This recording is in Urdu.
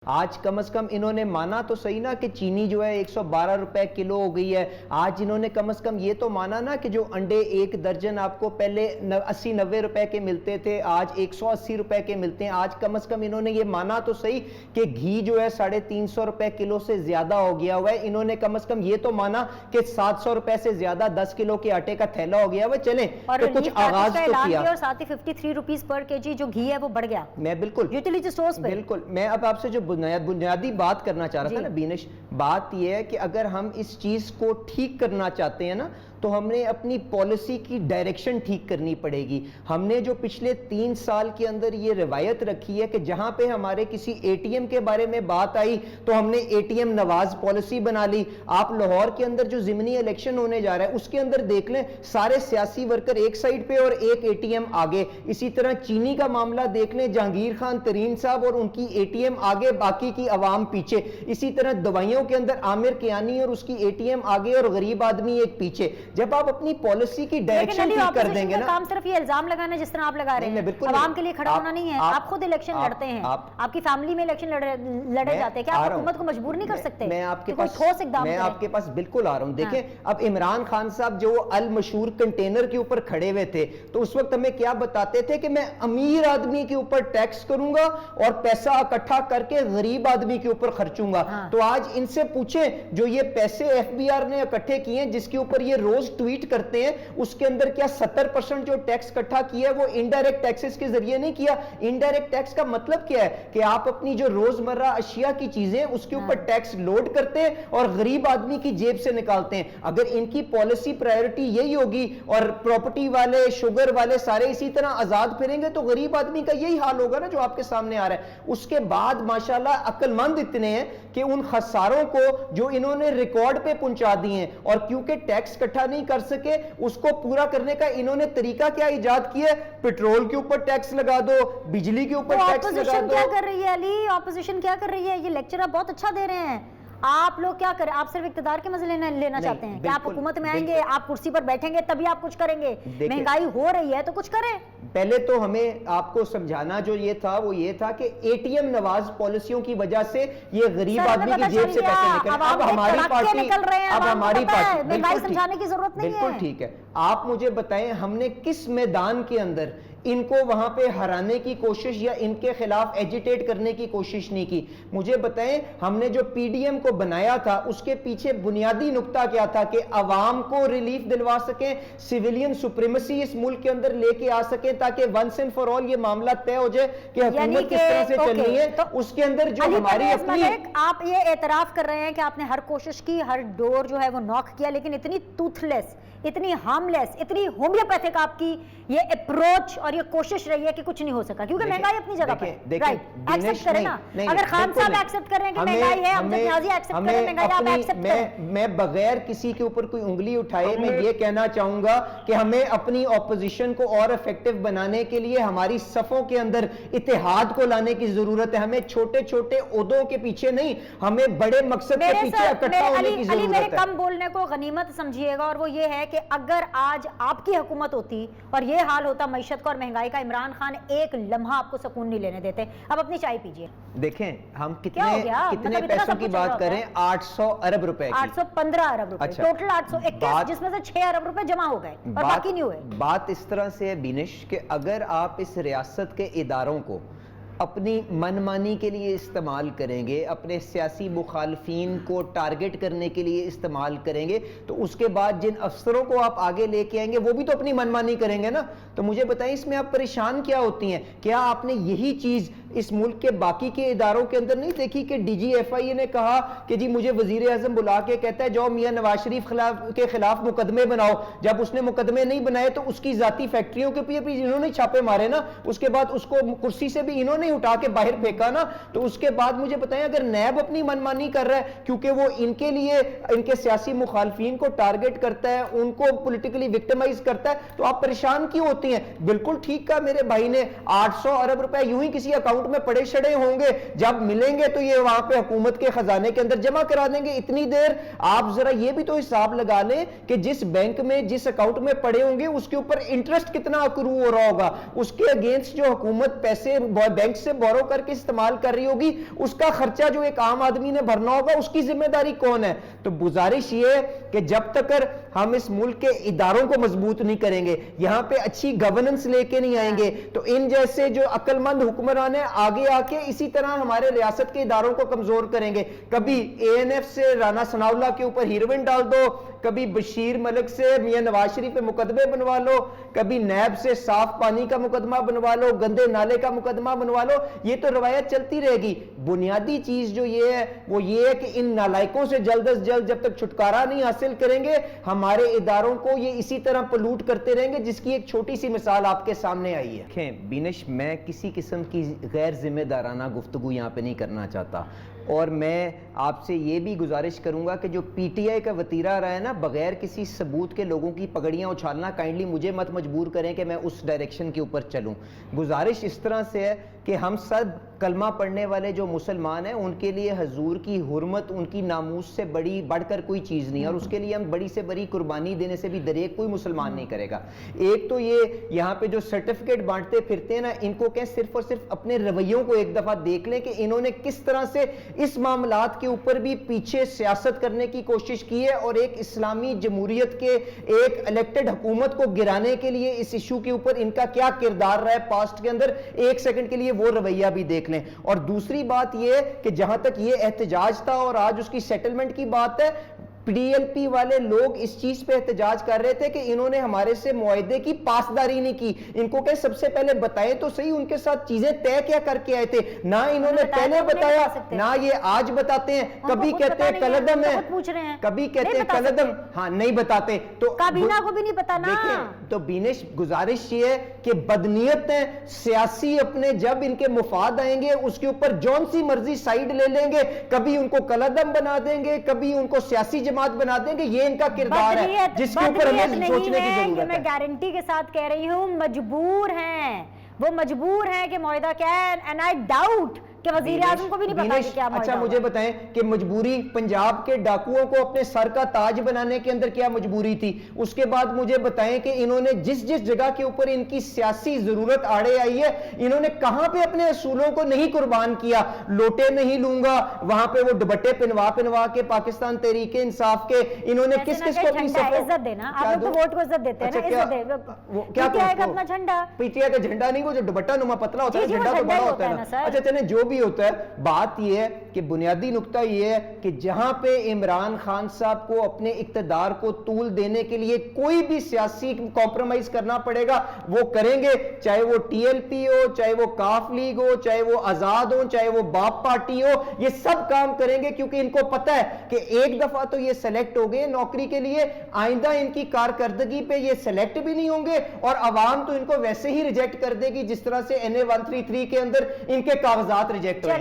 آج کم از کم انہوں نے مانا تو صحیح نا کہ چینی جو ہے 112 روپے کلو ہو گئی ہے. آج انہوں نے کم از کم یہ تو مانا نا کہ جو انڈے ایک درجن آپ کو پہلے 80-90 روپے کے ملتے تھے آج 180 روپے کے ملتے ہیں. آج کم از کم انہوں نے یہ مانا تو صحیح کہ گھی جو ہے 350 روپے کلو سے زیادہ ہو گیا ہوا ہے. انہوں نے کم از کم یہ تو مانا کہ 700 روپے سے زیادہ 10 کلو کے آٹے کا تھیلا ہو گیا ہوا. چلیں تو کچھ آغاز تو کیا اور ساتھ ہی 53 روپیز پر کیجی جو گھی ہے وہ بڑھ گیا. میں بالکل یوٹیلیٹی سٹورز پہ بالکل میں اب آپ سے جو بنیادی بات کرنا چاہ رہا تھا نا بینش، بات یہ ہے کہ اگر ہم اس چیز کو ٹھیک کرنا چاہتے ہیں نا تو ہم نے اپنی پالیسی کی ڈائریکشن ٹھیک کرنی پڑے گی. ہم نے جو پچھلے 3 سال کے اندر یہ روایت رکھی ہے کہ جہاں پہ ہمارے کسی اے ٹی ایم کے بارے میں بات آئی تو ہم نے A T M Nawaz policy بنا لی. آپ لاہور کے اندر جو ضمنی الیکشن ہونے جا رہا ہے اس کے اندر دیکھ لیں سارے سیاسی ورکر ایک سائیڈ پہ اور ایک اے ٹی ایم آگے. اسی طرح چینی کا معاملہ دیکھ لیں، جہانگیر خان ترین صاحب اور ان کی اے ٹی ایم آگے، باقی کی عوام پیچھے. اسی طرح دوائیوں کے اندر عامر کیانی اور اس کی اے ٹی ایم آگے اور غریب آدمی ایک پیچھے. جب آپ اپنی پالیسی کی ڈائریکشن ٹھیک کر دیں گے نا، کام صرف یہ الزام لگانا جس طرح آپ لگا رہے ہیں، عوام کے لیے کھڑا ہونا نہیں ہے. آپ خود الیکشن لڑتے ہیں، آپ کی فیملی میں الیکشن لڑے جاتے ہیں، کیا آپ حکومت کو مجبور نہیں کر سکتے؟ میں آپ کے پاس بالکل آ رہا ہوں. دیکھیں اب عمران خان صاحب جو المشہور کنٹینر کے اوپر کھڑے ہوئے تھے تو اس وقت ہمیں کیا بتاتے تھے کہ میں امیر آدمی کے اوپر ٹیکس کروں گا اور پیسہ اکٹھا کر کے غریب آدمی کے اوپر خرچوں گا. تو آج ان سے پوچھیں جو یہ پیسے ایف بی آر نے اکٹھے کیے ہیں جس کے اوپر یہ روز ٹویٹ کرتے ہیں، اس کے اندر کیا 70% جو ٹیکس اکٹھا کیا ہے وہ انڈائریکٹ ٹیکسز کے ذریعے نہیں کیا؟ انڈائریکٹ ٹیکس کا مطلب کیا ہے کہ آپ اپنی جو روزمرہ اشیاء کی چیزیں اس کے اوپر ٹیکس لوڈ کرتے ہیں اور غریب آدمی کی جیب سے نکالتے ہیں. اگر ان کی پالیسی پرائیورٹی یہی ہوگی اور پراپرٹی والے شوگر والے سارے اسی طرح آزاد پھریں گے تو غریب آدمی کا یہی حال ہوگا نا جو آپ کے سامنے آ رہا ہے. اس کے بعد ماشاءاللہ عقل مند اتنے ہیں کہ ان خساروں کو جو انہوں نے ریکارڈ پہ پہنچا دی ہیں اور کیونکہ ٹیکس اکٹھا نہیں کر سکے اس کو پورا کرنے کا انہوں نے طریقہ کیا ایجاد کیا ہے؟ پیٹرول کے اوپر ٹیکس لگا دو، بجلی کے اوپر ٹیکس لگا دو. کیا کر رہی ہے علی؟ اپوزیشن کیا کر رہی ہے؟ یہ لیکچر آپ بہت اچھا دے رہے ہیں. آپ لوگ کیا کریں؟ آپ صرف اقتدار کے مزے لینا چاہتے ہیں کہ آپ حکومت میں آئیں گے، آپ کرسی پر بیٹھیں گے تبھی آپ کچھ کریں گے. مہنگائی ہو رہی ہے تو کچھ کریں. پہلے تو ہمیں آپ کو سمجھانا جو یہ تھا وہ یہ تھا کہ اے ٹی ایم نواز پالیسیوں کی وجہ سے یہ غریب آدمی کی جیب سے پیسے نکل رہے ہیں. اب ہماری پارٹی مہنگائی سمجھانے کی ضرورت نہیں ہے. بالکل ٹھیک ہے. آپ مجھے بتائیں ہم نے کس میدان کے اندر ان کو وہاں پہ ہرانے کی کوشش یا ان کے خلاف ایجیٹیٹ کرنے کی کوشش نہیں کی؟ مجھے بتائیں ہم نے جو پی ڈی ایم کو بنایا تھا اس کے پیچھے بنیادی نقطہ کیا تھا کہ عوام کو ریلیف دلوا سکیں، سیویلین سپریمیسی اس ملک کے اندر لے کے آ سکیں تاکہ ونس اینڈ فار آل یہ معاملہ طے ہو جائے کہ حکومت کس طرح سے چلنی ہے. اس کے اندر جو ہماری اپنی آپ یہ اعتراف کر رہے ہیں کہ آپ نے ہر کوشش کی، ہر ڈور جو ہے وہ ناک کیا، لیکن اتنی ٹوتھ لیس، اتنی ہارملیس، اتنی ہومیوپیتھک آپ کی یہ اپروچ اور یہ کوشش رہی ہے کہ کچھ نہیں ہو سکا کیونکہ مہنگائی اپنی جگہ پر ایکسپٹ کریں نا. اگر خان صاحب ایکسپٹ کر رہے ہیں کہ مہنگائی ہے، امجد نیازی ایکسپٹ کریں مہنگائی، آپ ایکسپٹ کریں. میں بغیر کسی کے اوپر کوئی انگلی اٹھائے میں یہ کہنا چاہوں گا کہ ہمیں اپنی اپوزیشن کو اور افیکٹو بنانے کے لیے ہماری صفوں کے اندر اتحاد کو لانے کی ضرورت ہے. ہمیں چھوٹے چھوٹے عہدوں کے پیچھے نہیں، ہمیں بڑے مقصد کے پیچھے اکٹھا ہونے کی ضرورت ہے. میرے کم بولنے کو غنیمت سمجھیے گا اور وہ یہ ہے کہ اگر آج آپ کی حکومت ہوتی اور یہ حال ہوتا معیشت کا اور مہنگائی کا، عمران خان ایک لمحہ آپ کو سکون نہیں لینے دیتے. اب اپنی چائے پیجیے. دیکھیں ہم کتنے پیسوں کی بات کریں؟ 800 ارب روپے کی، 815 ارب روپے ٹوٹل، 821 جس میں سے 6 ارب روپے جمع ہو گئے اور باقی نہیں ہوئے. بات اس طرح سے ہے بینش کہ اگر آپ اس ریاست کے اداروں کو اپنی من مانی کے لیے استعمال کریں گے، اپنے سیاسی مخالفین کو ٹارگٹ کرنے کے لیے استعمال کریں گے، تو اس کے بعد جن افسروں کو آپ آگے لے کے آئیں گے وہ بھی تو اپنی من مانی کریں گے نا. تو مجھے بتائیں اس میں آپ پریشان کیا ہوتی ہیں؟ کیا آپ نے یہی چیز اس ملک کے باقی کے اداروں کے اندر نہیں دیکھی کہ ڈی جی ایف آئی اے نے کہا کہ جی مجھے وزیر اعظم بلا کے کہتا ہے جاؤ میاں نواز شریف کے خلاف مقدمے بناؤ. جب اس نے مقدمے نہیں بنائے تو اس کی ذاتی فیکٹریوں کے پیچھے انہوں نے چھاپے مارے نا. اس کے بعد اس کو کرسی سے بھی انہوں نے اٹھا کے باہر پھینکا نا. تو اس کے بعد مجھے بتائیں اگر نیب اپنی منمانی کر رہا ہے کیونکہ وہ ان کے لیے ان کے سیاسی مخالفین کو ٹارگٹ کرتا ہے، ان کو پولیٹیکلی وکٹمائز کرتا ہے، تو آپ پریشان کیوں ہوتی ہیں؟ بالکل ٹھیک کہا میرے بھائی نے، 800 ارب روپے یوں ہی کسی اکاؤنٹ اکاؤنٹ میں پڑے شڑے ہوں گے, جب ملیں گے تو یہ وہاں پہ حکومت کے خزانے کے اندر جمع کرا دیں گے. اتنی دیر آپ ذرا یہ بھی تو حساب لگا لیں کہ جس بینک میں جس اکاؤنٹ میں پڑے ہوں گے اس کے اوپر انٹرسٹ کتنا اکرو ہو رہا ہوگا, اس کے اگینسٹ جو حکومت پیسے بینک سے بورو کر کے استعمال کر رہی ہوگی اس کا خرچہ جو ایک عام آدمی نے بھرنا ہوگا, اس کی ذمہ داری کون ہے؟ تو گزارش یہ ہے کہ جب تک ہم اس ملک کے اداروں کو مضبوط نہیں کریں گے, یہاں پہ اچھی گورننس لے کے نہیں آئیں گے, تو ان جیسے جو عقل مند حکمران ہیں آگے آ کے اسی طرح ہمارے ریاست کے اداروں کو کمزور کریں گے. کبھی اے این ایف سے رانا ثناء اللہ کے اوپر ہیروئن ڈال دو, کبھی بشیر ملک سے میاں نواز شریف پہ مقدمے بنوا لو, کبھی نیب سے صاف پانی کا مقدمہ بنوا لو, گندے نالے کا مقدمہ بنوا لو, یہ تو روایت چلتی رہے گی. بنیادی چیز جو یہ ہے وہ یہ ہے کہ ان نالائکوں سے جلد از جلد جب تک چھٹکارا نہیں حاصل کریں گے ہمارے اداروں کو یہ اسی طرح پلوٹ کرتے رہیں گے, جس کی ایک چھوٹی سی مثال آپ کے سامنے آئی ہے. دیکھیں بینش, میں کسی قسم کی غیر ذمہ دارانہ گفتگو یہاں پہ نہیں کرنا چاہتا, اور میں آپ سے یہ بھی گزارش کروں گا کہ جو پی ٹی آئی کا وتیرہ رہا ہے نا بغیر کسی ثبوت کے لوگوں کی پگڑیاں اچھالنا, کائنڈلی مجھے مت مجبور کریں کہ میں اس ڈائریکشن کے اوپر چلوں. گزارش اس طرح سے ہے کہ ہم سب کلمہ پڑھنے والے جو مسلمان ہیں ان کے لیے حضور کی حرمت, ان کی ناموس سے بڑھ کر کوئی چیز نہیں, اور اس کے لیے ہم بڑی سے بڑی قربانی دینے سے بھی دریغ کوئی مسلمان نہیں کرے گا. ایک تو یہ یہاں پہ جو سرٹیفکیٹ بانٹتے پھرتے ہیں نا, ان کو کہ صرف اور صرف اپنے رویوں کو ایک دفعہ دیکھ لیں کہ انہوں نے کس طرح سے اس معاملات کے اوپر بھی پیچھے سیاست کرنے کی کوشش کی ہے, اور ایک اسلامی جمہوریت کے ایک الیکٹڈ حکومت کو گرانے کے لیے اس ایشو کے اوپر ان کا کیا کردار رہا ہے پاسٹ کے اندر, ایک سیکنڈ کے لیے وہ رویہ بھی دیکھ لیں. اور دوسری بات یہ ہے کہ جہاں تک یہ احتجاج تھا اور آج اس کی سیٹلمنٹ کی بات ہے, ڈی ایل پی والے لوگ اس چیز پہ احتجاج کر رہے تھے کہ انہوں نے ہمارے سے معاہدے کی پاسداری نہیں کی. ان کو کہ سب سے پہلے بتائیں تو صحیح ان کے ساتھ چیزیں طے کیا کر کے آئے تھے, نہ انہوں نے پہلے بتایا نہ یہ آج بتاتے ہیں. کبھی کہتے ہیں کلعدم ہے, کبھی کہتے ہیں کلعدم, ہاں نہیں بتاتے. تو کابینہ کو بھی نہیں پتا نا. دیکھیں تو بینش گزارش یہ ہے کہ بدنیت ہیں سیاسی, اپنے جب ان کے مفاد آئیں گے اس کے اوپر جون سی مرضی سائیڈ لے لیں گے, کبھی ان کو کلعدم بنا دیں گے, کبھی ان کو سیاسی جماعت بنا دیں گے. یہ ان کا کردار ہے جس کے اوپر ہمیں سوچنے کی ضرورت ہے. میں گارنٹی کے ساتھ کہہ رہی ہوں مجبور ہیں, وہ مجبور ہیں کہ معاہدہ کیا ہے, اینڈ آئی ڈاؤٹ کہ وزیر اعظم کو بھی نہیں پتا کہ کیا معاہدہ. اچھا مجھے بتائیں کہ مجبوری پنجاب کے ڈاکوؤں کو اپنے سر کا تاج بنانے کے اندر کیا مجبوری تھی؟ اس کے بعد مجھے بتائیں کہ انہوں نے جس جگہ کے اوپر ان کی سیاسی ضرورت آڑے آئی ہے انہوں نے کہاں پہ اپنے اصولوں کو نہیں قربان کیا. لوٹے نہیں لوں گا, وہاں پہ وہ دوپٹے پنوا کے پاکستان تحریک انصاف کے انہوں نے کس کو اپنی عزت دینا, آپ لوگ تو ووٹ کو عزت دیتے ہیں نا, عزت دے. کیا اپنا جھنڈا, پی ٹی آئی کا جھنڈا نہیں, وہ جو دوپٹہ نما پتلا ہوتا ہے, جھنڈا تو بڑا ہوتا ہے نا. اچھا چلیں جو بھی ہوتا ہے, بات یہ ہے کہ بنیادی نقطہ یہ ہے کہ جہاں پہ عمران خان صاحب کو اپنے اقتدار کو طول دینے کے لیے کوئی بھی سیاسی کمپرومائز کرنا پڑے گا وہ کریں گے, چاہے وہ ٹی ایل پی ہو, چاہے وہ کاف لیگ ہو, چاہے وہ آزاد ہو, چاہے وہ باپ پارٹی ہو, یہ سب کام کریں گے کیونکہ ان کو پتہ ہے کہ ایک دفعہ تو یہ سلیکٹ ہو گئے نوکری کے لیے, آئندہ ان کی کارکردگی پہ یہ سلیکٹ بھی نہیں ہوں گے, اور عوام تو ان کو ویسے ہی ریجیکٹ کر دے گی جس طرح سے NA 133 کے اندر ان کے کاغذات ریجیکٹ ہوئے.